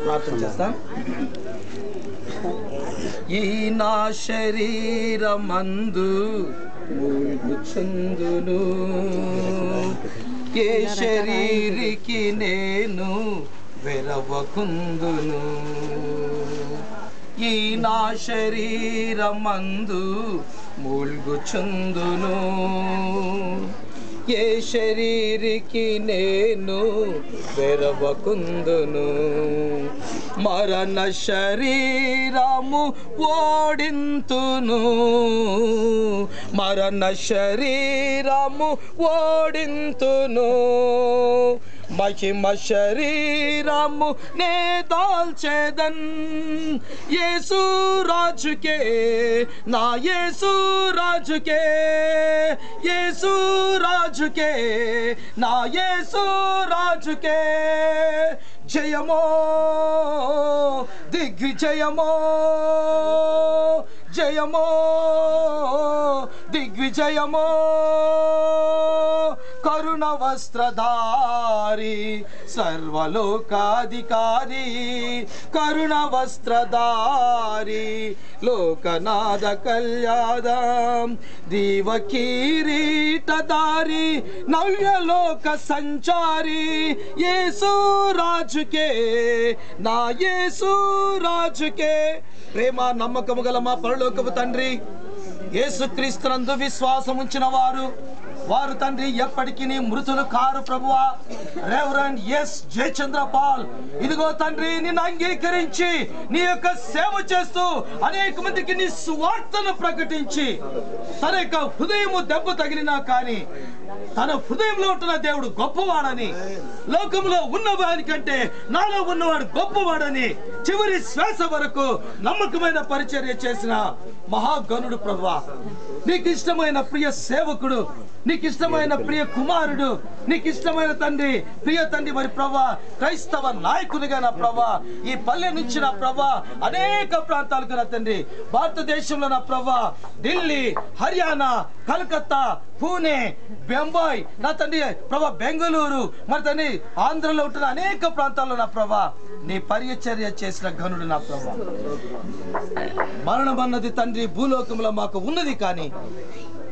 ప్రార్థన చేస్తాం. ఈ నా శరీరమందు మూల్గుచుందును, ఏ శరీరికి నేను వెరవకుందును. ఈ నా శరీరమందు మూల్గుచుందును, ఏ శరీరికి నేను వెరవకుందును. మరణ శరీరము ఓడింతును, మరణ శరీరము ఓడింతును. మహిమ శరీరము నే దాల్చేదన్, యేసు రాజుకే, నా యేసు రాజుకే, యేసు రాజుకే, నా యేసు రాజుకే. జయమో దిగ్విజయమో, జయమో దిగ్విజయమో. కరుణ వస్త్రధారి సర్వలోకాధికారి, కరుణ వస్త్రధారి లోకనాథ కళ్యాణ దీవ కిరీటధారి నవ్యలోక సంచారి, యేసు రాజుకే, నా యేసు రాజుకే. ప్రేమ నమ్మకము గల మా పరలోకపు తండ్రి, యేసుక్రీస్తునందు విశ్వాసం ఉంచిన వారు తండ్రి ఎప్పటికీ మృతులు కారు ప్రభువా. రెవరెండ్ ఎస్ జయచంద్ర పాల్ ఇదిగో తండ్రి నిన్ను అంగీకరించి నీ యొక్క సేవ చేస్తూ అనేక మందికి నీ సువార్తను ప్రకటించి తన యొక్క హృదయము దెబ్బ తగిలినా కానీ తన హృదయంలో ఉంటున్న దేవుడు గొప్పవాడని, లోకంలో ఉన్నవాడికంటే నాలో ఉన్నవాడు గొప్పవాడని చివరి శ్వాస వరకు నమ్మకమైన పరిచర్య చేసిన మహాగణుడు ప్రభువా. నీకు ఇష్టమైన ప్రియ సేవకుడు, నీకు ఇష్టమైన ప్రియ కుమారుడు, నీకు ఇష్టమైన తండ్రి, ప్రియ తండ్రి మరి ప్రభా, క్రైస్తవ నాయకునిగా నా ప్రభా ఈ పల్లె నుంచి నా ప్రభా అనేక ప్రాంతాలకు నా తండ్రి, భారతదేశంలో నా ప్రభా ఢిల్లీ, హర్యానా, కలకత్తా, పూణే, బొంబాయి నా తండ్రి ప్రభా, బెంగళూరు మరి తండ్రి ఆంధ్రలో ఉంటున్న అనేక ప్రాంతాల్లో నా ప్రభా నీ పరిచర్య చేసిన ఘనుడు నా ప్రభా. మరణం అన్నది తండ్రి భూలోకంలో మాకు ఉన్నది, కానీ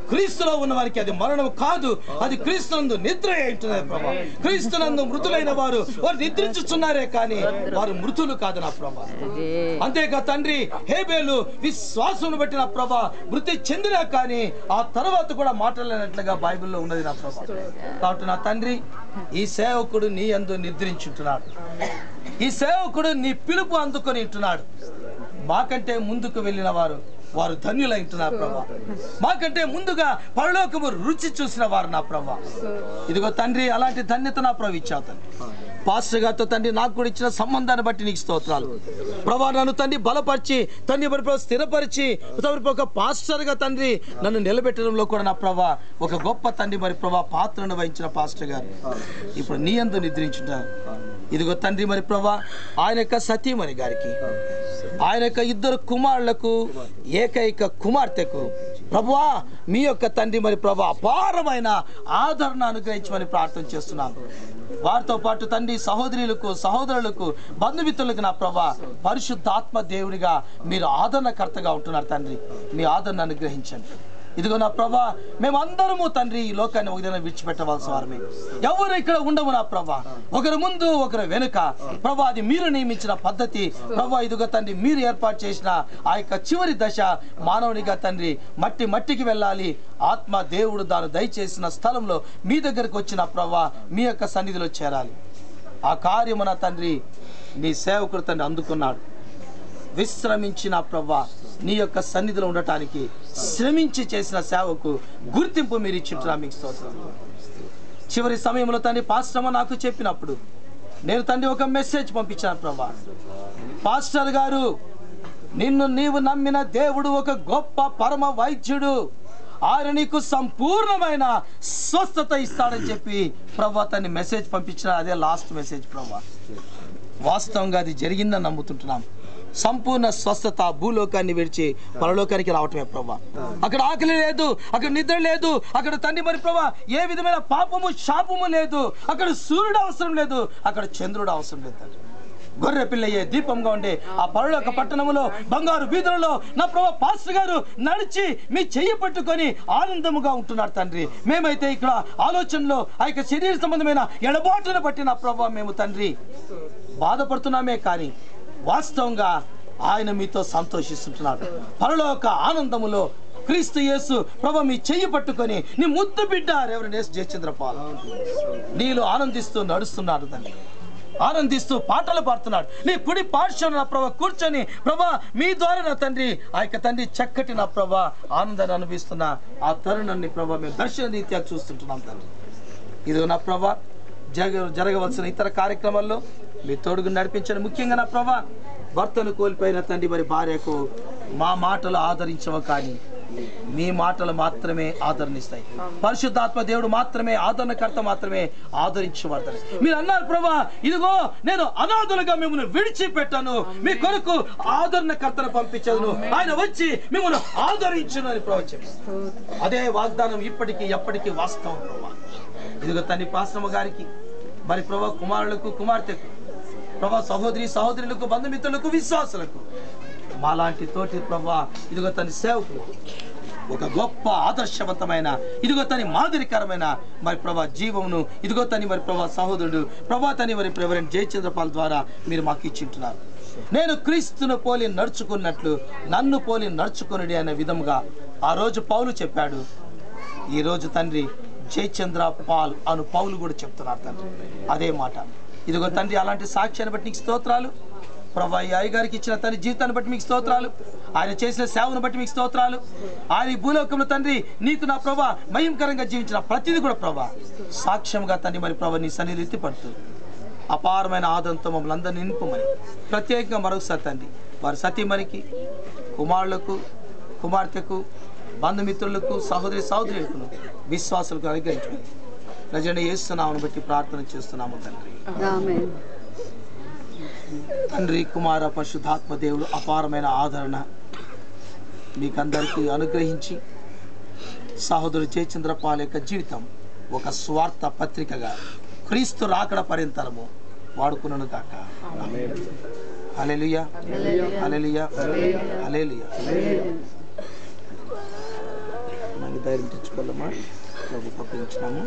క్రీస్తులో ఉన్న వారికి అది మరణం కాదు, అది క్రీస్తునందు నిద్ర ఏంటున్నది ప్రభా. క్రీస్తునందు మృతులైన వారు నిద్రించుచున్నారే కానీ వారు మృతులు కాదు నా ప్రభా. అంతేకా తండ్రి హేబేలు విశ్వాసం బట్టి నా ప్రభా మృతి చెందినా కానీ ఆ తర్వాత కూడా మాట్లాడలేనట్లుగా బైబిల్లో ఉన్నది నా ప్రభా. కాబట్టి నా తండ్రి ఈ సేవకుడు నీ యందు నిద్రించుంటున్నాడు, ఈ సేవకుడు నీ పిలుపు అందుకొని ఉంటున్నాడు. మాకంటే ముందుకు వెళ్ళిన వారు ధన్యులైంటున్నారు ప్రభా. మాకంటే ముందుగా పరలోకము రుచి చూసిన వారు నా ప్రభా. ఇదిగో తండ్రి అలాంటి ధన్యత నా ప్రభు ఇచ్చావు తండ్రి. పాస్టర్ గారితో తండ్రి నాకు కూడా ఇచ్చిన సంబంధాన్ని బట్టి నీకు స్తోత్రాలు ప్రభా. నన్ను తండ్రి బలపరిచి తండ్రి మరి స్థిరపరిచి ఒక పాస్టర్గా తండ్రి నన్ను నిలబెట్టడంలో కూడా నా ప్రభా ఒక గొప్ప తండ్రి మరి ప్రభా పాత్రను వహించిన పాస్టర్ గారు ఇప్పుడు నీ యందు నిద్రించుంటారు. ఇదిగో తండ్రి మరి ప్రభా ఆయన యొక్క సతీమణి గారికి, ఆయన యొక్క 2 కుమారులకు, ఏకైక కుమార్తెకు ప్రభువా మీ యొక్క తండ్రి మరి ప్రభా అపారమైన ఆదరణ అనుగ్రహించమని ప్రార్థన చేస్తున్నాను. వారితో పాటు తండ్రి సహోదరులకు, సహోదరులకు, బంధుమిత్రులకు నా ప్రభా పరిశుద్ధాత్మ దేవునిగా మీరు ఆదరణకర్తగా ఉంటున్నారు తండ్రి. మీ ఆదరణ అనుగ్రహించండి. ఇదిగో నా ప్రభా మేమందరము తండ్రి ఈ లోకాన్ని ఒక దినం విడిచిపెట్టవలసిన వారమే. ఎవరు ఇక్కడ ఉండము నా ప్రభా, ఒకరి ముందు ఒకరు వెనుక ప్రభా, అది మీరు నియమించిన పద్ధతి ప్రభా. ఇదిగో తండ్రి మీరు ఏర్పాటు చేసిన ఆ యొక్క చివరి దశ మానవునిగా తండ్రి మట్టికి వెళ్ళాలి. ఆత్మ దేవుడు దాన్ని దయచేసిన స్థలంలో మీ దగ్గరకు వచ్చిన ప్రభా మీ యొక్క సన్నిధిలో చేరాలి. ఆ కార్యమున తండ్రి నీ సేవకుడు తండ్రి అందుకున్నాడు. విశ్రమించిన ప్రభా నీ యొక్క సన్నిధిలో ఉండటానికి శ్రమించి చేసిన సేవకు గుర్తింపు మీరు ఇచ్చింటున్నా మీకు స్తోత్రం. చివరి సమయంలో తండ్రి పాస్టర్ నాకు చెప్పినప్పుడు నేను తండ్రి ఒక మెసేజ్ పంపించాను ప్రభా. పాస్టర్ గారు నీవు నమ్మిన దేవుడు ఒక గొప్ప పరమ వైద్యుడు, ఆయన నీకు సంపూర్ణమైన స్వస్థత ఇస్తాడని చెప్పి ప్రభా తన్ని మెసేజ్ పంపించిన. అదే లాస్ట్ మెసేజ్ ప్రభా. వాస్తవంగా అది జరిగిందని నమ్ముతుంటున్నాం. సంపూర్ణ స్వస్థత భూలోకాన్ని విడిచి పరలోకానికి రావటమే ప్రభా. అక్కడ ఆకలి లేదు, అక్కడ నిద్ర లేదు, అక్కడ తండ్రి మరి ప్రభా ఏ విధమైన పాపము శాపము లేదు, అక్కడ సూర్యుడు అవసరం లేదు, అక్కడ చంద్రుడు అవసరం లేదు తండ్రి. గొర్రె పిల్లయ్యే దీపంగా ఉండే ఆ పరలోక పట్టణములో బంగారు వీధులలో నా ప్రభా పాస్టర్ గారు నడిచి మీ చెయ్యి పట్టుకొని ఆనందముగా ఉంటున్నారు తండ్రి. మేమైతే ఇక్కడ ఆలోచనలో ఆ యొక్క శరీర సంబంధమైన ఎడబాటును బట్టి నా ప్రభా మేము తండ్రి బాధపడుతున్నామే, కానీ వాస్తవంగా ఆయన మీతో సంతోషిస్తుంటున్నాడు. పరలోక ఆనందములో క్రీస్తు యేసు ప్రభు మీ చెయ్యి పట్టుకొని నీ ముద్దు బిడ్డ రెవరెండ్ ఎస్ జయచంద్రపాల్ నీలో ఆనందిస్తూ నడుస్తున్నాడు తండ్రి, ఆనందిస్తూ పాటలు పాడుతున్నాడు. నీ కుడి పార్శ్వన నా ప్రభా కూర్చొని ప్రభా మీ ద్వారా నా తండ్రి ఆ యొక్క తండ్రి చక్కటి నా ప్రభా ఆనందాన్ని అనుభవిస్తున్న ఆ తరుణాన్ని ప్రభా మేము దర్శన రీత్యా చూస్తుంటున్నాం తండ్రి. ఇది నా ప్రభా జరగవలసిన ఇతర కార్యక్రమాల్లో మీ తోడుగు నడిపించండి. ముఖ్యంగా నా ప్రభా భర్తను కోల్పోయిన తండ్రి మరి భార్యకు మా మాటలు ఆదరించవు, కానీ మీ మాటలు మాత్రమే ఆదరణిస్తాయి. పరిశుద్ధాత్మ దేవుడు మాత్రమే ఆదరణకర్త, మాత్రమే ఆదరించబడతాడు. మీరు అన్నారు ప్రభా ఇదిగో నేను అనాథులుగా మిమ్మల్ని విడిచిపెట్టాను, మీ కొరకు ఆదరణకర్తను పంపించదును, ఆయన వచ్చి మిమ్మల్ని ఆదరించును అని ప్రభా చెప్పారు. అదే వాగ్దానం ఇప్పటికీ ఎప్పటికీ వాస్తవం ప్రభా. ఇదిగో తండ్రి పాశ్రమ గారికి మరి ప్రభా కుమారులకు కుమార్తెకు ప్రభా సహోదరి సహోదరులకు బంధుమిత్రులకు విశ్వాసులకు మాలాంటి తోటి ప్రభా ఇదిగో తన సేవకు ఒక గొప్ప ఆదర్శవంతమైన ఇదిగో తని మాదిరికరమైన మరి ప్రభా జీవమును ఇదిగో తని మరి ప్రభా సహోదరుడు ప్రభా తని మరి రెవరెండ్ జయచంద్రపాల్ ద్వారా మీరు మాకు ఇచ్చింటున్నారు. నేను క్రీస్తును పోలి నడుచుకున్నట్లు నన్ను పోలి నడుచుకుని అనే విధముగా ఆ రోజు పౌలు చెప్పాడు. ఈ రోజు తండ్రి జయచంద్రపాల్ అను పౌలు కూడా చెప్తున్నారు తండ్రి అదే మాట. ఇదిగో తండ్రి అలాంటి సాక్ష్యాన్ని బట్టి నీకు స్తోత్రాలు ప్రభా. ఈ అయ్యగారికి ఇచ్చిన తన జీవితాన్ని బట్టి మీకు స్తోత్రాలు, ఆయన చేసిన సేవను బట్టి మీకు స్తోత్రాలు. ఆయన ఈ భూలోకంలో తండ్రి నీకు నా ప్రభా మహిమకరంగా జీవించిన ప్రతిదీ కూడా ప్రభా సాక్ష్యంగా తండ్రి మరి ప్రభా నీ సన్నిధి పడుతూ అపారమైన ఆదరణతో మమ్మల్ని అందరినీ నింపమని ప్రత్యేకంగా మరొకసారి తండ్రి వారి సతీమణికి కుమారులకు కుమార్తెకు బంధుమిత్రులకు సహోదరి సహోదరులకు విశ్వాసులకు అనుగ్రహించమని నిజంగా యేసునామమును బట్టి ప్రార్థన చేస్తున్నాము తండ్రి. ఆమేన్. తండ్రి కుమార పరిశుద్ధాత్మ దేవుడు అపారమైన ఆదరణ మీకందరికీ అనుగ్రహించి సహోదరు జయచంద్రపాల్ యొక్క జీవితం ఒక స్వార్థ పత్రికగా క్రీస్తు రాకడ పర్యంతరము వాడుకున్నాను కాక. హల్లెలూయా హల్లెలూయా హల్లెలూయా. మనకి ధైర్యం తెచ్చుకోవాలమ్మా, ప్రభు పంపించినాము.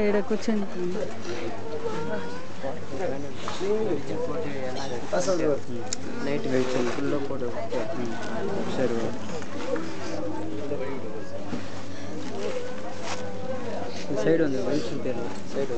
ఈడ కూర్చొని నైట్ వెళ్తాను ఫుల్లో ఫోటో సరే సైడ్ ఉంది వెళ్తుంది పేరు సైడ్